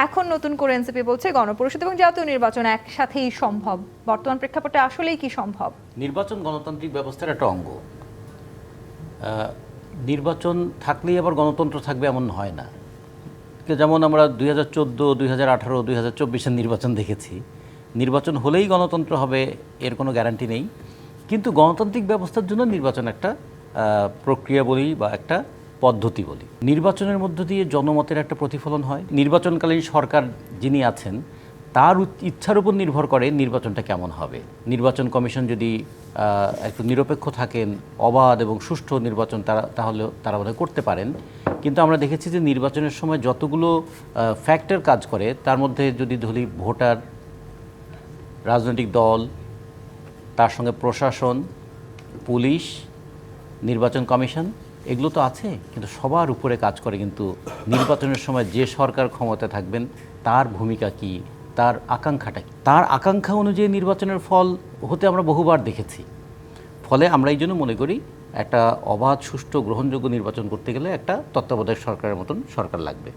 এখন নতুন করে এনসিপি বলছে গণপরিষদ এবং জাতীয় নির্বাচন একসাথেই সম্ভব। বর্তমান প্রেক্ষাপটে আসলেই কি সম্ভব? নির্বাচন গণতান্ত্রিক ব্যবস্থার একটা অঙ্গ। নির্বাচন থাকলেই আবার গণতন্ত্র থাকবে এমন হয় না। যেমন আমরা 2014, 2018, 2024-এর নির্বাচন দেখেছি। নির্বাচন হলেই গণতন্ত্র হবে এর কোনো গ্যারান্টি নেই, কিন্তু গণতান্ত্রিক ব্যবস্থার জন্য নির্বাচন একটা প্রক্রিয়া বলি বা একটা পদ্ধতি বলি। নির্বাচনের মধ্য দিয়ে জনমতের একটা প্রতিফলন হয়। নির্বাচনকালীন সরকার যিনি আছেন তার ইচ্ছার উপর নির্ভর করে নির্বাচনটা কেমন হবে। নির্বাচন কমিশন যদি একটু নিরপেক্ষ থাকেন, অবাধ এবং সুষ্ঠু নির্বাচন তাহলে তারা বোধহয় করতে পারেন। কিন্তু আমরা দেখেছি যে নির্বাচনের সময় যতগুলো ফ্যাক্টর কাজ করে তার মধ্যে যদি ধরি ভোটার, রাজনৈতিক দল, তার সঙ্গে প্রশাসন, পুলিশ, নির্বাচন কমিশন, এগুলো তো আছে, কিন্তু সবার উপরে কাজ করে কিন্তু নির্বাচনের সময় যে সরকার ক্ষমতা থাকবেন তার ভূমিকা কি, তার আকাঙ্ক্ষাটা কি। তার আকাঙ্ক্ষা অনুযায়ী নির্বাচনের ফল হতে আমরা বহুবার দেখেছি। ফলে আমরা এই জন্য মনে করি একটা অবাধ, সুষ্ঠু, গ্রহণযোগ্য নির্বাচন করতে গেলে একটা তত্ত্বাবধায়ক সরকারের মতন সরকার লাগবে।